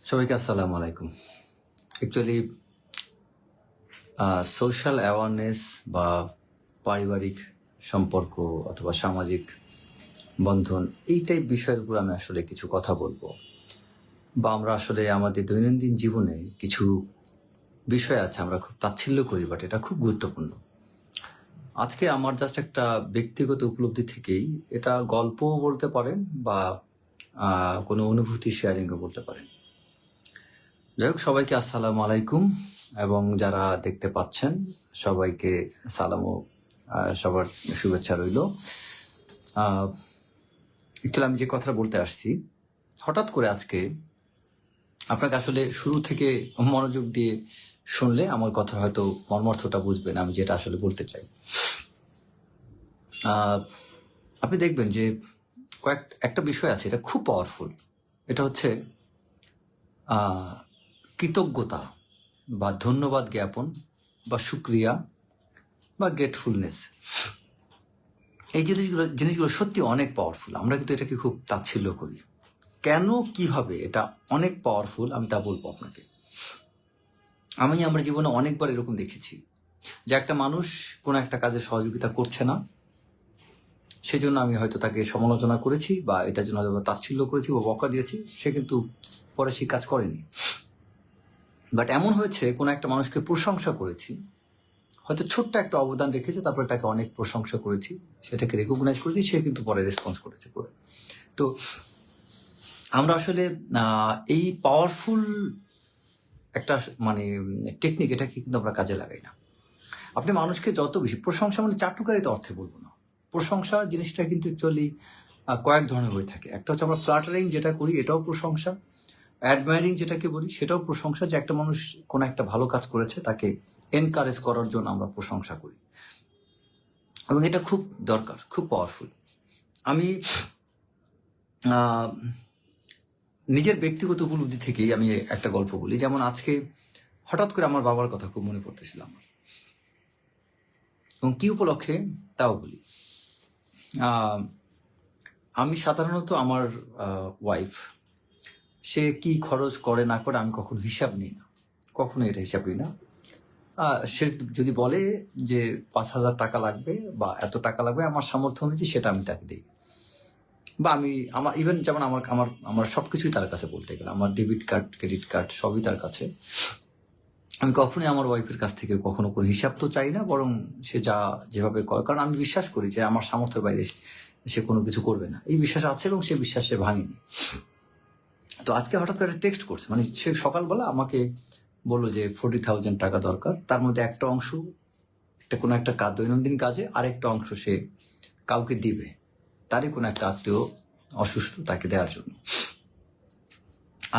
সবাইকে আসসালামু আলাইকুম। অ্যাকচুয়ালি সোশ্যাল অ্যাওয়ারনেস বা পারিবারিক সম্পর্ক অথবা সামাজিক বন্ধন এই টাইপ বিষয়ের উপর আমি আসলে কিছু কথা বলবো, বা আমরা আসলে আমাদের দৈনন্দিন জীবনে কিছু বিষয় আছে আমরা খুব তাচ্ছিল্য করি, বাট এটা খুব গুরুত্বপূর্ণ। আজকে আমার জাস্ট একটা ব্যক্তিগত উপলব্ধি থেকেই এটা গল্পও বলতে পারেন বা কোনো অনুভূতি শেয়ারিংও বলতে পারেন। যাই হোক, সবাইকে আসসালামু আলাইকুম, এবং যারা দেখতে পাচ্ছেন সবাইকে সালাম ও সবার শুভেচ্ছা রইল। একচুয়ালি আমি যে কথাটা বলতে আসছি, হঠাৎ করে আজকে আপনাকে আসলে শুরু থেকে মনোযোগ দিয়ে শুনলে আমার কথা হয়তো মর্মার্থটা বুঝবেন আমি যেটা আসলে বলতে চাই। আপনি দেখবেন যে একটা বিষয় আছে, এটা খুব পাওয়ারফুল। এটা হচ্ছে কৃতজ্ঞতা বা ধন্যবাদ জ্ঞাপন বা শুক্রিয়া বা গ্রেটফুলনেস। এই জিনিসগুলো সত্যি অনেক পাওয়ারফুল। আমরা কিন্তু এটাকে খুব তাচ্ছিল্য করি। কেন, কিভাবে এটা অনেক পাওয়ারফুল আমি তা বলবো আপনাকে। আমি আমার জীবনে অনেকবার এরকম দেখেছি যে একটা মানুষ কোনো একটা কাজে সহযোগিতা করছে না, সেজন্য আমি হয়তো তাকে সমালোচনা করেছি বা এটার জন্য হয়তো তাচ্ছিল্য করেছি বা বকা দিয়েছি, সে কিন্তু পরে সেই কাজ করেনি। বাট এমন হয়েছে কোনো একটা মানুষকে প্রশংসা করেছি, হয়তো ছোট্ট একটা অবদান রেখেছে, তারপরে তাকে অনেক প্রশংসা করেছি, সেটাকে রেকগনাইজ করেছি, সে কিন্তু পরে রেসপন্স করেছে পরে। তো আমরা আসলে এই পাওয়ারফুল একটা টেকনিক, এটাকে কিন্তু আমরা কাজে লাগাই না। আপনি মানুষকে যত বেশি প্রশংসা, চাটুকারিতে অর্থে বলবো না, প্রশংসা জিনিসটা কিন্তু অ্যাকচুয়ালি কয়েক ধরনের হয়ে থাকে। একটা হচ্ছে আমরা ফ্লাটারিং যেটা করি, এটাও প্রশংসা। অ্যাডমায়ারিং যেটাকে বলি, সেটাও প্রশংসা, যে একটা মানুষ কোনো একটা ভালো কাজ করেছে তাকে এনকারেজ করার জন্য আমরা প্রশংসা করি, এবং এটা খুব দরকার, খুব পাওয়ারফুল। আমি নিজের ব্যক্তিগত উপলব্ধি থেকেই আমি একটা গল্প বলি। যেমন আজকে হঠাৎ করে আমার বাবার কথা খুব মনে পড়তেছিল আমার, এবং কি উপলক্ষে তাও বলি। আমি সাধারণত আমার ওয়াইফ, সে কি খরচ করে না করে আমি কখনো হিসাব নিই না, কখনো এটা হিসাব নিই না। সে যদি বলে যে 5,000 টাকা লাগবে বা এত টাকা লাগবে, আমার সামর্থ্য অনুযায়ী সেটা আমি তাকে দিই। বা আমি আমার ইভেন যেমন আমার আমার আমার সবকিছুই তার কাছে, বলতে গেলে আমার ডেবিট কার্ড, ক্রেডিট কার্ড সবই তার কাছে। আমি কখনোই আমার ওয়াইফের কাছ থেকে কখনো কোনো হিসাব তো চাই না, বরং সে যেভাবে করে, কারণ আমি বিশ্বাস করি যে আমার সামর্থ্যের বাইরে সে কোনো কিছু করবে না, এই বিশ্বাস আছে, এবং সে বিশ্বাস সে ভাঙেনি। তো আজকে হঠাৎ করে টেক্সট করছে, সে সকালবেলা আমাকে বললো যে 40,000 টাকা দরকার, তার মধ্যে একটা অংশ কোনো একটা কাজ, দৈনন্দিন কাজে, আরেকটা অংশ সে কাউকে দিবে, তারই কোনো একটা আত্মীয় অসুস্থ, তাকে দেওয়ার জন্য।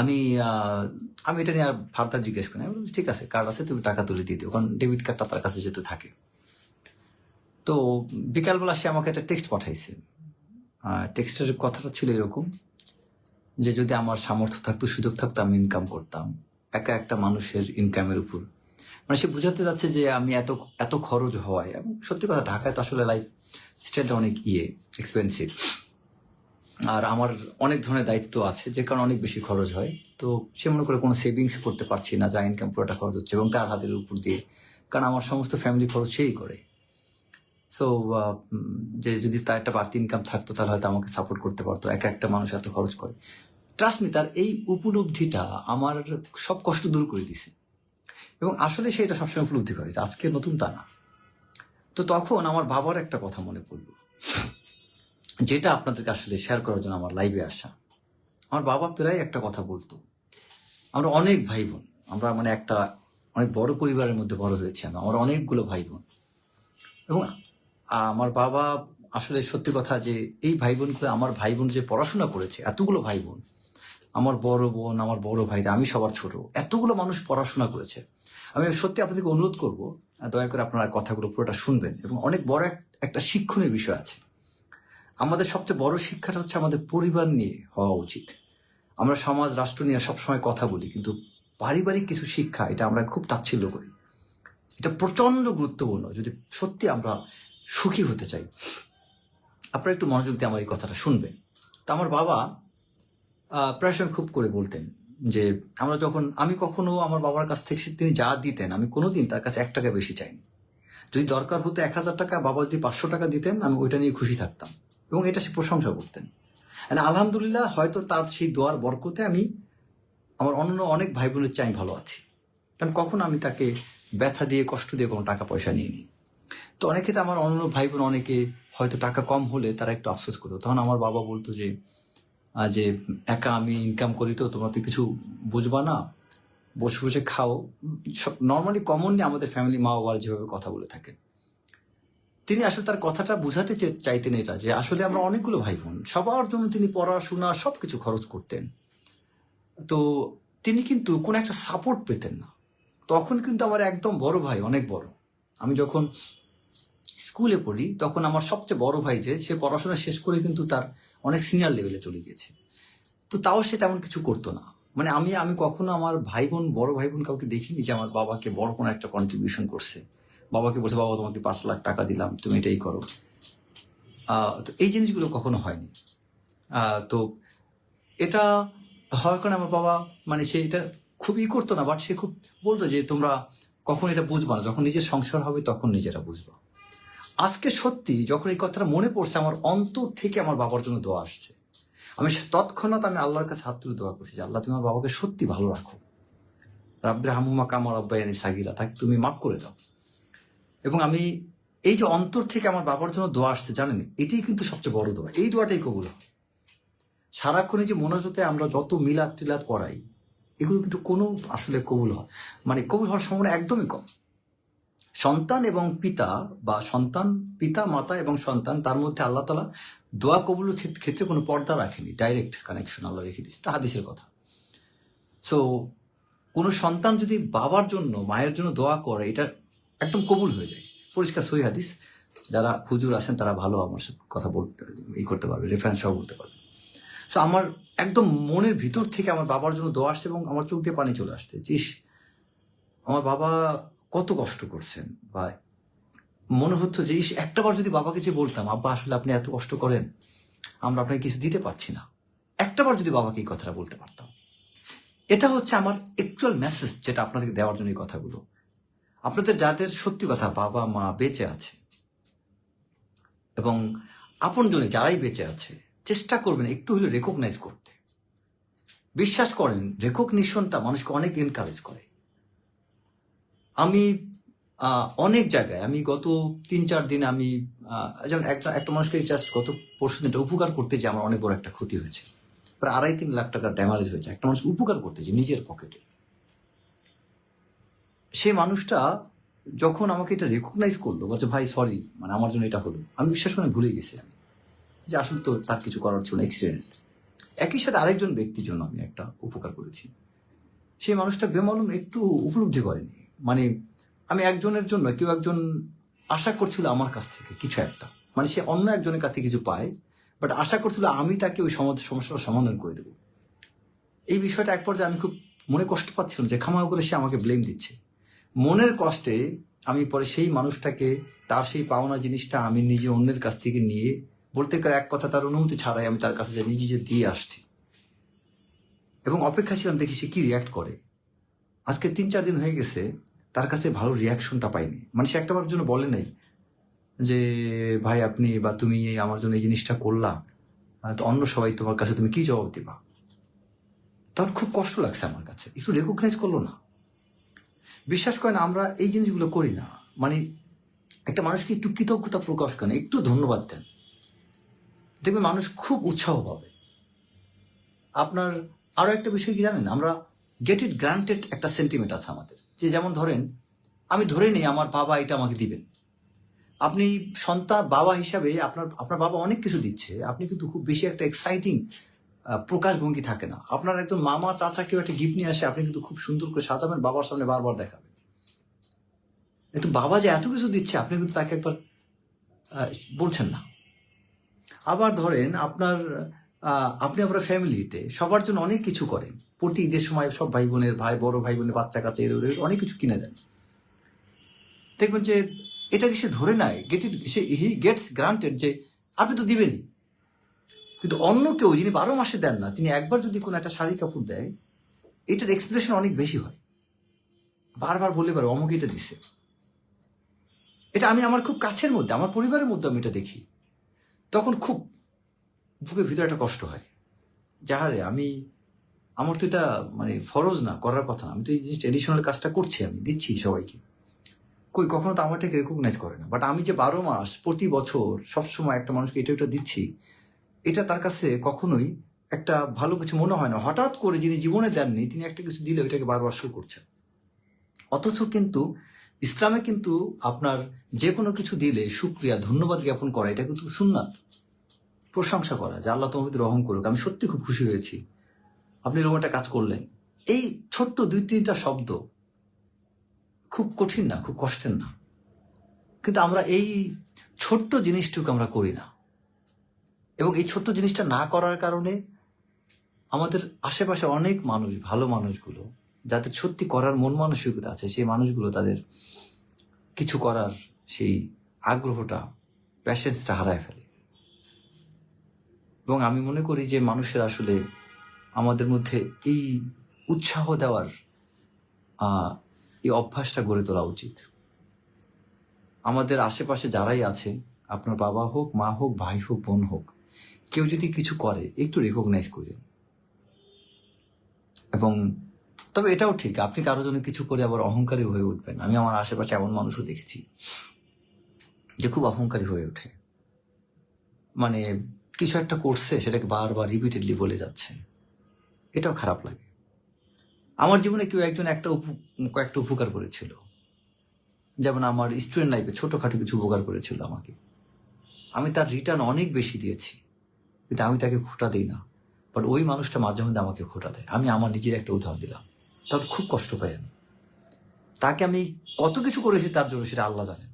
আমি এটা নিয়ে আর ফার্দার জিজ্ঞেস করি। আমি বলছি ঠিক আছে, কার্ড আছে, তুমি টাকা তুলে দিয়ে দিও, কারণ ডেবিট কার্ডটা তার কাছে যেহেতু থাকে। তো বিকালবেলা সে আমাকে একটা টেক্সট পাঠাইছে। টেক্সটের কথাটা ছিল এরকম যে যদি আমার সামর্থ্য থাকতো, সুযোগ থাকতো, আমি ইনকাম করতাম। একা একটা মানুষের ইনকামের উপর, সে বুঝাতে যাচ্ছে যে আমি এত এত খরচ হওয়ায়, এবং সত্যি কথা, ঢাকায় তো আসলে লাইফ স্টাইলটা অনেক এক্সপেন্সিভ, আর আমার অনেক ধরনের দায়িত্ব আছে, যে কারণে অনেক বেশি খরচ হয়। তো সে মনে করে কোনো সেভিংস করতে পারছি না, যা ইনকাম পুরোটা খরচ হচ্ছে, এবং তার হাতের উপর দিয়ে, কারণ আমার সমস্ত ফ্যামিলি খরচ সেই করে। সো যে যদি তার একটা বাড়তি ইনকাম থাকতো, তাহলে হয়তো আমাকে সাপোর্ট করতে পারতো। একটা মানুষ এত খরচ করে, ট্রাস্ট মি, তার এই উপলব্ধিটা আমার সব কষ্ট দূর করে দিছে, এবং আসলে সে এটা সবসময় উপলব্ধি করে, এটা আজকে নতুন তা না। তো তখন আমার বাবার একটা কথা মনে পড়লো, যেটা আপনাদেরকে আসলে শেয়ার করার জন্য আমার লাইভে আসা। আমার বাবা প্রায় একটা কথা বলতো, আমরা অনেক ভাই বোন, আমরা একটা অনেক বড় পরিবারের মধ্যে বড় হয়েছি, আমার অনেকগুলো ভাই বোন, এবং আমার বাবা আসলে সত্যি কথা যে এই ভাই বোনগুলো, আমার ভাই বোন যে পড়াশোনা করেছে, এতগুলো ভাই বোন, আমার বড় বোন, আমার বড় ভাইরা, আমি সবার ছোট, এতগুলো মানুষ পড়াশোনা করেছে। আমি সত্যি আপনাদেরকে অনুরোধ করব, দয়া করে আপনারা কথাগুলো পুরোটা শুনবেন, এবং অনেক বড় একটা শিক্ষণীয় বিষয় আছে। আমাদের সবচেয়ে বড় শিক্ষাটা হচ্ছে আমাদের পরিবার নিয়ে হওয়া উচিত। আমরা সমাজ, রাষ্ট্র নিয়ে সবসময় কথা বলি, কিন্তু পারিবারিক কিছু শিক্ষা, এটা আমরা খুব তাচ্ছিল্য করি। এটা প্রচন্ড গুরুত্বপূর্ণ যদি সত্যি আমরা সুখী হতে চাই। আপনারা একটু মনোযোগ দিয়ে আমার এই কথাটা শুনবেন। তো আমার বাবা প্রায় সময় খুব করে বলতেন যে আমি কখনো আমার বাবার কাছ থেকে তিনি যা দিতেন আমি কোনোদিন তার কাছে 1 টাকা বেশি চাইনি। যদি দরকার হতো 1,000 টাকা, বাবা যদি 500 টাকা দিতেন আমি ওইটা নিয়ে খুশি থাকতাম, এবং এটা সে প্রশংসা করতেন। আলহামদুলিল্লাহ, হয়তো তার সেই দোয়ার বরকতে আমি আমার অন্য অনেক ভাই বোনের চেয়ে আমি ভালো আছি, কারণ কখনো আমি তাকে ব্যথা দিয়ে কষ্ট দিয়ে কোনো টাকা পয়সা নিইনি। তো অনেক ক্ষেত্রে আমার অন্য ভাই বোন অনেকে হয়তো টাকা কম হলে তারা একটু আফসোস করতো, তখন আমার বাবা বলতো যে যে একা আমি ইনকাম করি, তো তোমরা তো কিছু বুঝবা না, বসে বসে খাও। নর্মালি কমনলি আমাদের ফ্যামিলি মা বাবার যেভাবে কথা বলে থাকে, তিনি আসলে তার কথাটা বুঝাতে চাইতেন এটা, যে আসলে আমরা অনেকগুলো ভাই বোন, সবার জন্য তিনি পড়াশোনা সবকিছু খরচ করতেন। তো তিনি কিন্তু কোনো একটা সাপোর্ট পেতেন না। তখন কিন্তু আমার একদম বড় ভাই, অনেক বড়, আমি যখন স্কুলে পড়ি তখন আমার সবচেয়ে বড় ভাই যে সে পড়াশোনা শেষ করে কিন্তু তার অনেক সিনিয়র লেভেলে চলে গিয়েছে, তো তাও সে তেমন কিছু করতো না। আমি কখনো আমার ভাই বোন, বড় ভাই বোন কাউকে দেখিনি যে আমার বাবাকে বড় কোনো একটা কন্ট্রিবিউশন করছে, বাবাকে বলছে বাবা তোমাকে 5 লাখ টাকা দিলাম, তুমি এটাই করো। তো এই জিনিসগুলো কখনো হয়নি। তো এটা হওয়ার কারণে আমার বাবা সে এটা খুবই করতো না, বাট সে খুব বলতো যে তোমরা কখন এটা বুঝবা না, যখন নিজের সংসার হবে তখন নিজেরা বুঝবা। আজকে সত্যি যখন এই কথাটা মনে পড়ছে, আমার অন্তর থেকে আমার বাবার জন্য দোয়া আসছে। আমি তৎক্ষণাৎ আল্লাহর কাছে হাত তুলে দোয়া করছি যে আল্লাহ, তুমি আমার বাবাকে সত্যি ভালো রাখো, রাব্বির হামহুমা কামা রাব্বায়ানি সাগীরা, তাকে তুমি মাফ করে দাও। এবং আমি এই যে অন্তর থেকে আমার বাবার জন্য দোয়া আসছে, জানেন, এটাই কিন্তু সবচেয়ে বড় দোয়া, এই দোয়াটাই কবুল হয়। সারাক্ষণ যে মোনাজাতে আমরা যত মিলাদ টিলাদ করাই, এগুলো কিন্তু কোনো আসলে কবুল হয় কবুল হওয়ার সম্ভাবনা একদমই কম। সন্তান এবং পিতা, বা সন্তান, পিতা মাতা এবং সন্তান, তার মধ্যে আল্লাহ তাআলা দোয়া কবুলের ক্ষেত্রে কোনো পর্দা রাখেনি, ডাইরেক্ট কানেকশন আল্লাহ রেখে দিয়েছে, এটা হাদিসের কথা। সো কোনো সন্তান যদি বাবার জন্য, মায়ের জন্য দোয়া করে, এটা একদম কবুল হয়ে যায়, পরিষ্কার সহিহ হাদিস। যারা হুজুর আছেন তারা ভালো আমার সাথে কথা বলতে করতে পারবে, রেফারেন্স সহ বলতে পারবে। সো আমার একদম মনের ভিতর থেকে আমার বাবার জন্য দোয়া আসছে, এবং আমার চোখ দিয়ে পানি চলে আসছে। আমার বাবা কত কষ্ট করছেন, বা মনে হতো যে একটাবার যদি বাবাকে যে বলতাম, আব্বা আসলে আপনি এত কষ্ট করেন, আমরা আপনাকে কিছু দিতে পারছি না, একটাবার যদি বাবাকে এই কথাটা বলতে পারতাম। এটা হচ্ছে আমার অ্যাকচুয়াল মেসেজ, যেটা আপনাদেরকে দেওয়ার জন্য এই কথাগুলো। আপনাদের যাদের সত্যি কথা বাবা মা বেঁচে আছে, এবং আপনজনে যারাই বেঁচে আছে, চেষ্টা করবেন একটু হলে রেকগনাইজ করতে। বিশ্বাস করেন, রেকগনিশনটা মানুষকে অনেক এনকারেজ করে। আমি অনেক জায়গায়, আমি গত 3-4 দিন আমি যেমন একটা মানুষকে জাস্ট গত পরশু দিনটা উপকার করতে যে আমার অনেক বড় একটা ক্ষতি হয়েছে, প্রায় 2.5-3 লাখ টাকার ড্যামেজ হয়েছে, একটা মানুষকে উপকার করতে যে নিজের পকেটে। সেই মানুষটা যখন আমাকে এটা রেকগনাইজ করলো, বলছে ভাই সরি, আমার জন্য এটা হলো, আমি বিশ্বাস করে ভুলে গেছি আমি যে আসলে তো তার কিছু করার ছিল, অ্যাক্সিডেন্ট। একই সাথে আরেকজন ব্যক্তির জন্য আমি একটা উপকার করেছি, সেই মানুষটা বেমালুম একটু উপলব্ধি করেনি। আমি একজনের জন্য, কেউ একজন আশা করছিল আমার কাছ থেকে কিছু একটা, সে অন্য একজনের কাছে কিছু পায়, বাট আশা করছিল আমি তাকে ওই সমস্যার সমাধান করে দেবো। এই বিষয়টা এক পর্যায়ে আমি খুব মনে কষ্ট পাচ্ছিলাম যে খামাখা করে সে আমাকে ব্লেম দিচ্ছে। মনের কষ্টে আমি পরে সেই মানুষটাকে, তার সেই পাওনা জিনিসটা আমি নিজে অন্যের কাছ থেকে নিয়ে, বলতে গেলে এক কথা তার অনুমতি ছাড়াই আমি তার কাছে যাই, নিজে দিয়ে আসছি, এবং অপেক্ষা ছিলাম দেখি সে কি রিয়াক্ট করে। আজকে 3-4 দিন হয়ে গেছে, তার কাছে ভালো রিয়াকশনটা পাইনি। সে একটাবার জন্য বলে নাই যে ভাই আপনি বা তুমি আমার জন্য এই জিনিসটা করলা, তো অন্য সবাই তোমার কাছে তুমি কি জবাব দিবা। তখন খুব কষ্ট লাগছে আমার কাছে, একটু রেকগনাইজ করলো না। বিশ্বাস করেন, আমরা এই জিনিসগুলো করি না। একটা মানুষকে একটু কৃতজ্ঞতা প্রকাশ করেন, একটু ধন্যবাদ দেন, দেখবেন মানুষ খুব উৎসাহ পাবে। আপনার আরো একটা বিষয় কি জানেন, আমরা গেট ইট গ্রান্টেড একটা সেন্টিমেন্ট আছে আমাদের, যে যেমন ধরেন আমি ধরে নিই আমার বাবা এটা আমাকে দিবেন। আপনি সন্তান, বাবা হিসাবে আপনার বাবা অনেক কিছু দিচ্ছে, আপনি কিন্তু খুব বেশি একটা এক্সাইটিং প্রকাশভঙ্গি থাকে না। আপনার একজন মামা চাচা কেউ একটা গিফট নিয়ে আসে, আপনি কিন্তু খুব সুন্দর করে সাজাবেন, বাবার সামনে বারবার দেখাবেন। কিন্তু বাবা যে এত কিছু দিচ্ছে, আপনি কিন্তু তাকে একবার বলছেন না। আবার ধরেন আপনি আপনার ফ্যামিলিতে সবার জন্য অনেক কিছু করেন, প্রতি ঈদের সময় সব বড় ভাই বোনের বাচ্চা কাচ্চা এর অনেক কিছু কিনে দেন, দেখবেন যে এটাকে সে ধরে নেয়, হি গেটস গ্রান্টেড যে আপনি তো দিবেনই। কিন্তু অন্য কেউ যিনি 12 মাসে দেন না, তিনি একবার যদি কোনো একটা শাড়ি কাপড় দেয়, এটার এক্সপ্রেশন অনেক বেশি হয়, বারবার বললে পারে অমুক এটা দিছে। এটা আমি আমার খুব কাছের মধ্যে, আমার পরিবারের মধ্যে আমি এটা দেখি, তখন খুব বুকের ভিতরে একটা কষ্ট হয়, যাহারে আমি, আমার তো এটা মানে ফরজ না, করার কথা না, আমি তো এই জিনিসটা এডিশনাল কাজটা করছি, আমি দিচ্ছি সবাইকে, কই কখনো তো আমারটাকে রেকগনাইজ করে না। বাট আমি যে 12 মাস প্রতি বছর সবসময় একটা মানুষকে এটা ওটা দিচ্ছি, এটা তার কাছে কখনোই একটা ভালো কিছু মনে হয় না। হঠাৎ করে যিনি জীবনে দেননি, তিনি একটা কিছু দিলে ওইটাকে বারবার শো করছেন। অথচ কিন্তু ইসলামে কিন্তু আপনার যে কোনো কিছু দিলে শুকরিয়া, ধন্যবাদ জ্ঞাপন করা, এটা কিন্তু সুন্নাত, প্রশংসা করা, যে আল্লাহ তোমার ভিতরে রহম করুক, আমি সত্যি খুব খুশি হয়েছি আপনি এরকম একটা কাজ করলেন। এই ছোট্ট 2-3টা শব্দ খুব কঠিন না, খুব কষ্টের না, কিন্তু আমরা এই ছোট্ট জিনিসটুকু আমরা করি না। এবং এই ছোট্ট জিনিসটা না করার কারণে আমাদের আশেপাশে অনেক মানুষ, ভালো মানুষগুলো যাদের সত্যি করার মন মানসিকতা আছে, সেই মানুষগুলো তাদের কিছু করার সেই আগ্রহটা, প্যাশেন্সটা হারায় ফেলে। এবং আমি মনে করি যে মানুষের আসলে আমাদের মধ্যে এই উৎসাহ দেওয়ার এই অভ্যাসটা গড়ে তোলা উচিত। আমাদের আশেপাশে যারাই আছে, আপনার বাবা হোক, মা হোক, ভাই হোক, বোন হোক, কেউ যদি কিছু করে একটু রেকগনাইজ করেন। এবং তবে এটাও ঠিক, আপনি কারো জন্য কিছু করে আবার অহংকারী হয়ে উঠবেন। আমি আমার আশেপাশে এমন মানুষও দেখেছি যে খুব অহংকারী হয়ে ওঠে, মানে কিছু একটা করছে সেটাকে বারবার রিপিটেডলি বলে যাচ্ছে, এটাও খারাপ লাগে। আমার জীবনে কেউ একজন কয়েকটা উপকার করেছিল, যেমন আমার স্টুডেন্ট লাইফে ছোটখাটো কিছু উপকার করেছিল আমাকে, আমি তার রিটার্ন অনেক বেশি দিয়েছি, কিন্তু আমি তাকে খোটা দিই না। বাট ওই মানুষটা মাঝে মধ্যে আমাকে খোটা দেয়। আমি আমার নিজের একটা উদাহরণ দিলাম, তখন খুব কষ্ট পাই আমি। তাকে আমি কত কিছু করেছি তার জন্য সেটা আল্লাহ জানেন,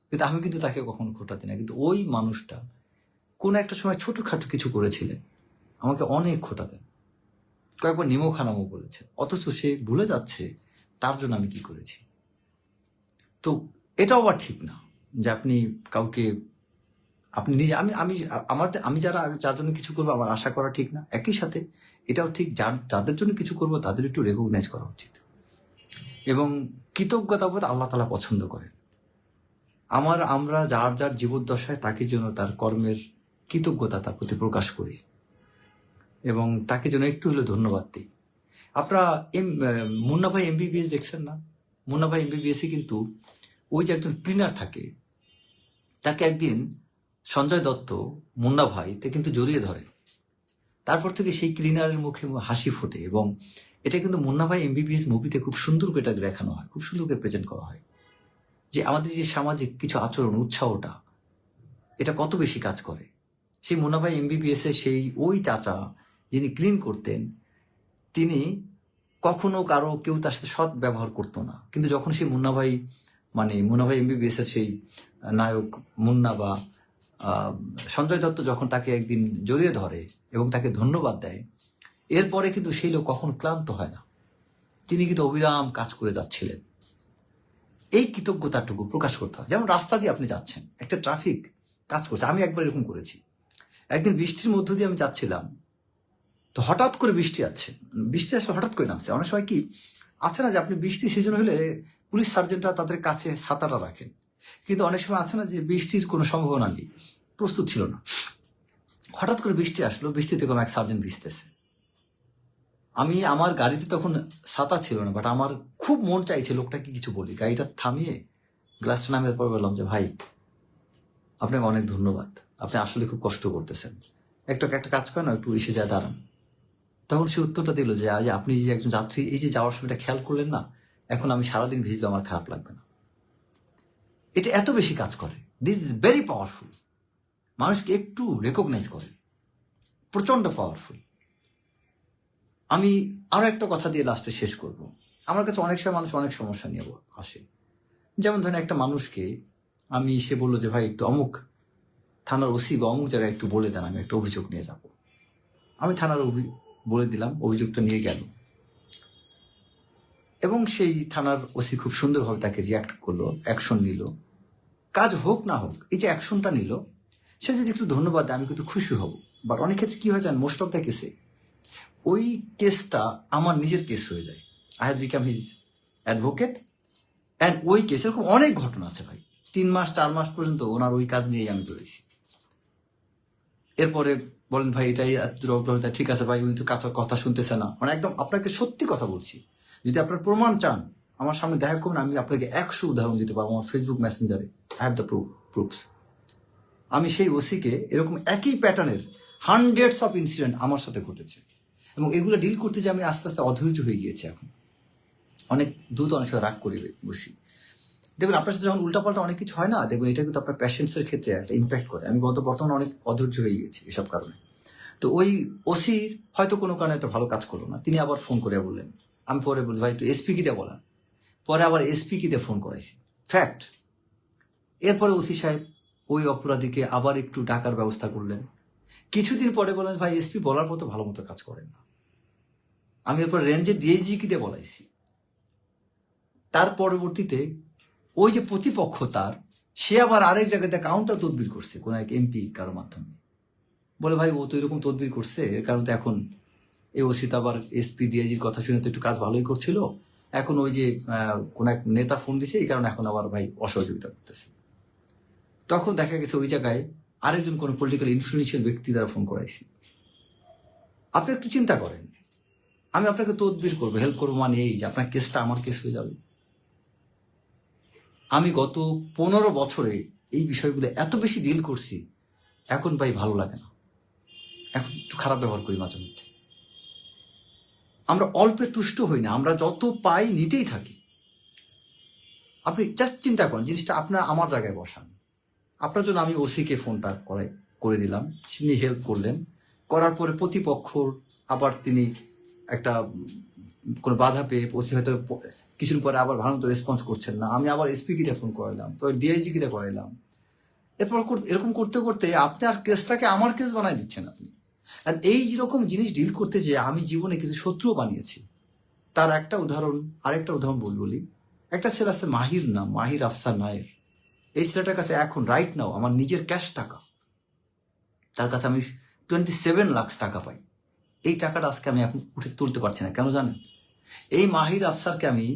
কিন্তু আমি কিন্তু তাকে কখনো খোটা দিই না। কিন্তু ওই মানুষটা কোন একটা সময় ছোটখাটো কিছু করেছিলেন, আমাকে অনেক খোটা দেন, কয়েকবার নিমো খানামো বলেছে, অথচ সে ভুলে যাচ্ছে তার জন্য আমি কি করেছি। তো এটাও আবার ঠিক না যে আপনি কাউকে, আপনি নিজে, আমি যার জন্য কিছু করবো আমার আশা করা ঠিক না। একই সাথে এটাও ঠিক, যাদের জন্য কিছু করবো তাদের একটু রেকগনাইজ করা উচিত। এবং কৃতজ্ঞতাবোধ আল্লাহ তাআলা পছন্দ করেন। আমরা যার জীবদ্দশায় তাকে জন্য তার কর্মের কৃতজ্ঞতা তার প্রতি প্রকাশ করি এবং তাকে জন্য একটু হলেও ধন্যবাদ দিই। আপনারা মুন্না ভাই এমবিবিএস দেখছেন না? মুন্না ভাই এমবিবিএস কিন্তু ওই যে একজন ক্লিনার থাকে, তাকে একদিন সঞ্জয় দত্ত, মুন্না ভাই তে কিন্তু জড়িয়ে ধরে, তারপর থেকে সেই ক্লিনারের মুখে হাসি ফোটে। এবং এটা কিন্তু মুন্না ভাই এমবিবিএস মুভিতে খুব সুন্দর করে এটাকে দেখানো হয়, খুব সুন্দর করে প্রেজেন্ট করা হয়, যে আমাদের যে সামাজিক কিছু আচরণ, উৎসাহটা, এটা কত বেশি কাজ করে। সেই মুন্না ভাই এমবিবিএস এর সেই ওই চাচা যিনি ক্লিন করতেন, তিনি কখনো কেউ তার সাথে সৎ ব্যবহার করতো না, কিন্তু যখন সেই মুন্না ভাই এমবিবিএস এর সেই নায়ক মুন্না বা সঞ্জয় দত্ত যখন তাকে একদিন জড়িয়ে ধরে এবং তাকে ধন্যবাদ দেয়, এরপরে কিন্তু সেই লোক কখনো ক্লান্ত হয় না, তিনি কিন্তু অবিরাম কাজ করে যাচ্ছিলেন। এই কৃতজ্ঞতাটুকু প্রকাশ করতে হয়। যেমন রাস্তা দিয়ে আপনি যাচ্ছেন, একটা ট্রাফিক কাজ করছে, আমি একবার এরকম করেছি। একদিন বৃষ্টির মধ্য দিয়ে আমি যাচ্ছিলাম, তো হঠাৎ করে বৃষ্টি আসলে হঠাৎ করে নামছে। অনেক সময় কি আছে না যে আপনি বৃষ্টি সিজন হলে পুলিশ সার্জেন্টরা তাদের কাছে ছাতাটা রাখেন, কিন্তু অনেক সময় আছে না যে বৃষ্টির কোনো সম্ভাবনা নেই, প্রস্তুত ছিল না, হঠাৎ করে বৃষ্টি আসলো, বৃষ্টিতে কোনো এক সার্জেন্ট ভিজতেছে। আমার গাড়িতে তখন ছাতা ছিল না, বাট আমার খুব মন চাইছে লোকটাকে কিছু বলি, গাড়িটা থামিয়ে গ্লাসটা নামিয়ে পর বললাম যে ভাই, আপনাকে অনেক ধন্যবাদ, আপনি আসলে খুব কষ্ট করতেছেন, একটা কাজ করেন না, একটু এসে যায় দাঁড়ান। তখন সে উত্তরটা দিল যে আপনি যে একজন যাত্রী, এই যে যাওয়ার সময়টা খেয়াল করলেন না, এখন আমি সারাদিন ভিজলে আমার খারাপ লাগবে না। এটা এত বেশি কাজ করে, দিস ইজ ভেরি পাওয়ারফুল। মানুষকে একটু রেকগনাইজ করে, প্রচন্ড পাওয়ারফুল। আমি আরো একটা কথা দিয়ে লাস্টে শেষ করব। আমার কাছে অনেক সময় মানুষ অনেক সমস্যা নিয়ে আসে। যেমন ধরেন একটা মানুষকে সে বললো যে ভাই একটু অমুক থানার ওসি বা অমুক জায়গায় একটু বলে দেন, আমি একটা অভিযোগ নিয়ে যাব। আমি থানার বলে দিলাম, অভিযোগটা নিয়ে গেল এবং সেই থানার ওসি খুব সুন্দরভাবে তাকে রিয়াক্ট করলো, অ্যাকশন নিল। কাজ হোক না হোক, এই যে অ্যাকশনটা নিল, সে যদি একটু ধন্যবাদ দেয় আমি কিন্তু খুশি হব। বাট অনেক ক্ষেত্রে কি হয় জানেন, মোস্ট অফ দ্য কেসে ওই কেসটা আমার নিজের কেস হয়ে যায়। I have become his advocate and ওই কেস এরকম অনেক ঘটনা আছে ভাই। 3 মাস 4 মাস পর্যন্ত ওনার ওই কাজ নিয়েই আমি দৌড়েছি। এরপরে বলেন ভাই এটাই অগ্রহতা, ঠিক আছে ভাই উনি তো কথা শুনতেছে না, মানে একদম আপনাকে সত্যি কথা বলছি। যদি আপনার প্রমাণ চান আমার সামনে দেখা করুন, আমি আপনাকে 100 উদাহরণ দিতে পারবো আমার ফেসবুক মেসেঞ্জারে। I have the proofs. আমি সেই ওসিকে এরকম একই প্যাটার্নের হান্ড্রেডস অফ ইনসিডেন্ট আমার সাথে ঘটেছে, এবং এগুলো ডিল করতে যে আমি আস্তে আস্তে অধৈর্য হয়ে গিয়েছি। এখন অনেক দ্রুত অনেক সময় রাগ করে বসি। দেখবেন আপনার সাথে যখন উল্টাপাল্টা অনেক কিছু হয় না, দেখবেন এটা কিন্তু আপনার প্যাশেন্সের ক্ষেত্রে একটা ইম্প্যাক্ট করে। আমি বর্তমানে অনেক অধৈর্য হয়ে গিয়েছি এসব কারণে। তো ওই ওসির হয়তো কোনো কারণে একটা ভালো কাজ করলো না, তিনি আবার ফোন করে বললেন। আমি পরে বলি ভাই একটু এসপি কি দিয়ে বলেন, পরে আবার এসপি কি দিয়ে ফোন করাইছি, ফ্যাক্ট। এরপরে ওসি সাহেব ওই অপরাধীকে আবার একটু ডাকার ব্যবস্থা করলেন। কিছুদিন পরে বললেন ভাই এসপি বলার মতো ভালো মতো কাজ করেন না। আমি এরপর রেঞ্জের ডিআইজি কি দিয়ে বলাইছি। তার পরবর্তীতে ওই যে প্রতিপক্ষ তার, সে আবার আরেক জায়গাতে কাউন্টার তদবির করছে কোন এক এমপি কারো মাধ্যমে, বলে ভাই ও তো এরকম তদবির করছে, এর কারণে তো এখন এই ওসি তো আবার এসপি ডিআইজির কথা শুনে তো একটু কাজ ভালোই করছিল, এখন ওই যে কোন এক নেতা ফোন দিছে এই কারণে এখন আবার ভাই অসহযোগিতা করতেছে। তখন দেখা গেছে ওই জায়গায় আরেকজন কোন পলিটিক্যাল ইনফ্লুয়েন্সিয়াল ব্যক্তি দ্বারা ফোন করাইছি। আপনি একটু চিন্তা করেন, আমি আপনাকে তদবির করবো, হেল্প করবো, মানে এই যে আপনার কেসটা আমার কেস হয়ে যাবে। আমি গত 15 বছরে এই বিষয়গুলো এত বেশি ডিল করছি, এখন ভাই ভালো লাগে না, এখন একটু খারাপ ব্যবহার করি মাঝে মধ্যে। আমরা অল্পে তুষ্ট হই না, আমরা যত পাই নিতেই থাকি। আপনি জাস্ট চিন্তা করেন জিনিসটা, আপনার আমার জায়গায় বসান। আপনার জন্য আমি ওসিকে ফোনটা করে দিলাম, তিনি হেল্প করলেন, করার পরে প্রতিপক্ষ আবার তিনি একটা কোনো বাধা পেয়ে ওসি হয়তো কিছুদিন পরে আবার ভালো মতো রেসপন্স করছেন না, আমি আবার এসপি কিতে ফোন করাইলাম, তো ডিআইজি কিতে করাইলাম। এরপর এরকম করতে করতে আপনি আর কেসটাকে আমার কেস বানাই দিচ্ছেন আপনি। আর এই যেরকম জিনিস ডিল করতে যে আমি জীবনে কিছু শত্রু বানিয়েছি, তার একটা উদাহরণ, আরেকটা উদাহরণ বলি। একটা ছেলে আছে মাহির নাম, মাহির আফসার নায়ের। এই ছেলেটার কাছে এখন রাইট নাও আমার নিজের ক্যাশ টাকা, তার কাছে আমি 27 লাখ টাকা পাই। এই টাকাটা আজকে আমি এখন উঠে তুলতে পারছি না, কেন জানেন? এই মাহির আফসারকে আমি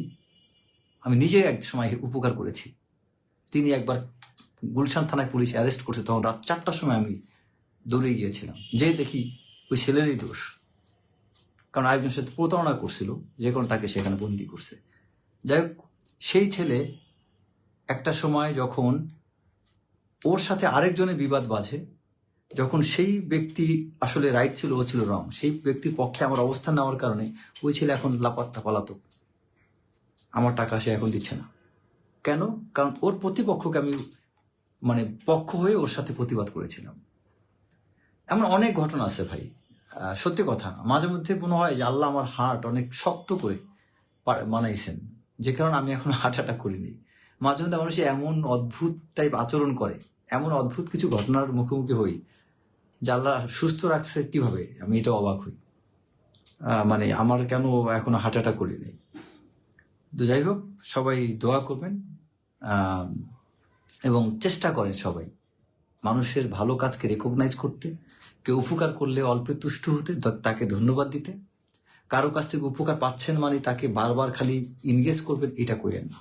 নিজে এক সময় উপকার করেছি। তিনি একবার গুলশান থানায় পুলিশ অ্যারেস্ট করছে, তখন রাত 4টার সময় আমি দৌড়ে গিয়েছিলাম, যে দেখি ওই ছেলেরই দোষ, কারণ আরেকজনের সাথে প্রতারণা করছিল, যে কারণে তাকে সেখানে বন্দি করছে। যাই হোক, সেই ছেলে একটা সময় যখন ওর সাথে আরেকজনের বিবাদ বাজে, যখন সেই ব্যক্তি আসলে রাইট ছিল, ও ছিল রং, সেই ব্যক্তির পক্ষে আমার অবস্থান নেওয়ার কারণে ওই ছেলে এখন লাপাত্তা পালাতক, আমার টাকা সে এখন দিচ্ছে না। কেন? কারণ ওর প্রতিপক্ষকে আমি মানে পক্ষ হয়ে ওর সাথে প্রতিবাদ করেছিলাম। এমন অনেক ঘটনা আছে ভাই। সত্যি কথা, মাঝে মধ্যে মনে হয় যে আল্লাহ আমার হার্ট অনেক শক্ত করে বানাইছেন, যে কারণে আমি এখন হার্ট অ্যাটাক করিনি। মাঝে মধ্যে মানুষ এমন অদ্ভুত টাইপ আচরণ করে, এমন অদ্ভুত কিছু ঘটনার মুখোমুখি হই, যে আল্লাহ সুস্থ রাখছে কিভাবে, আমি এটা অবাক হই। মানে আমার কেন এখনো হার্ট অ্যাটাক করি নাই। তো যাই হোক, সবাই দোয়া করবেন এবং চেষ্টা করেন সবাই মানুষের ভালো কাজকে রেকগনাইজ করতে, কেউ উপকার করলে অল্পে তুষ্ট হতে, তাকে ধন্যবাদ দিতে। কারো কাছ থেকে উপকার পাচ্ছেন মানে তাকে বারবার খালি ইনগেজ করবেন, এটা করেন না।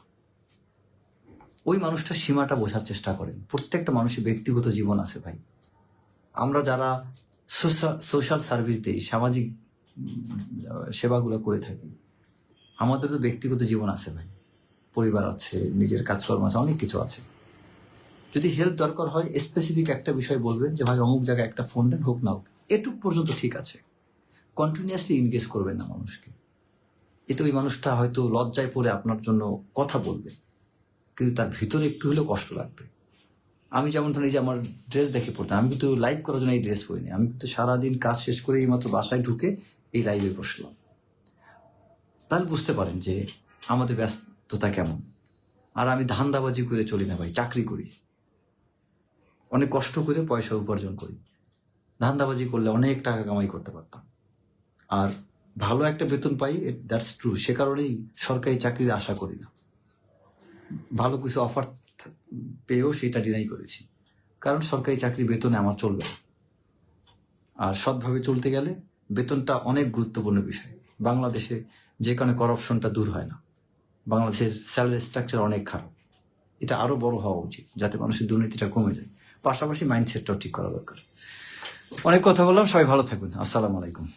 ওই মানুষটার সীমাটা বোঝার চেষ্টা করেন। প্রত্যেকটা মানুষের ব্যক্তিগত জীবন আছে ভাই। আমরা যারা সোশ্যাল সার্ভিস দিই, সামাজিক সেবাগুলো করে থাকি, আমাদের তো ব্যক্তিগত জীবন আছে ভাই, পরিবার আছে, নিজের কাজকর্ম আছে, অনেক কিছু আছে। যদি হেল্প দরকার হয় স্পেসিফিক একটা বিষয় বলবেন যে ভাই অমুক জায়গায় একটা ফোন দেন, হোক না হোক, এটুক পর্যন্ত ঠিক আছে। কন্টিনিউয়াসলি এনগেজ করবেন না মানুষকে। এতে ওই মানুষটা হয়তো লজ্জায় পড়ে আপনার জন্য কথা বলবে, কিন্তু তার ভিতরে একটু হলেও কষ্ট লাগবে। আমি যেমন ধরেন এই যে আমার ড্রেস দেখে পড়তাম, আমি কিন্তু লাইভ করার জন্য এই ড্রেস পরিনি, আমি কিন্তু সারাদিন কাজ শেষ করে এইমাত্র বাসায় ঢুকে এই লাইভে বসলাম। তাহলে বুঝতে পারেন যে আমাদের ব্যস্ততা কেমন। আর আমি ধান্দাবাজি করে চলি না ভাই, চাকরি করি, অনেক কষ্ট করে পয়সা উপার্জন করি। ধান্দাবাজি করলে অনেক টাকা কামাই করতে পারতাম, আর ভালো একটা বেতন পাই, দ্যাটস ট্রু, সে কারণেই সরকারি চাকরির আশা করি না। ভালো কিছু অফার পেয়েও সেটা ডিনাই করেছি, কারণ সরকারি চাকরির বেতনে আমার চলবে না। আর সৎভাবে চলতে গেলে বেতনটা অনেক গুরুত্বপূর্ণ বিষয়। বাংলাদেশে যে কারণে করাপশনটা দূর হয় না। বাংলাদেশের স্যালারি স্ট্রাকচার অনেক খারাপ। এটা আরো বড় হওয়া উচিত, যাতে মানুষের দুর্নীতিটা কমে যায়। পাশাপাশি মাইন্ডসেটটাও ঠিক করা দরকার। অনেক কথা বললাম, সবাই ভালো থাকবেন। আসসালামু আলাইকুম।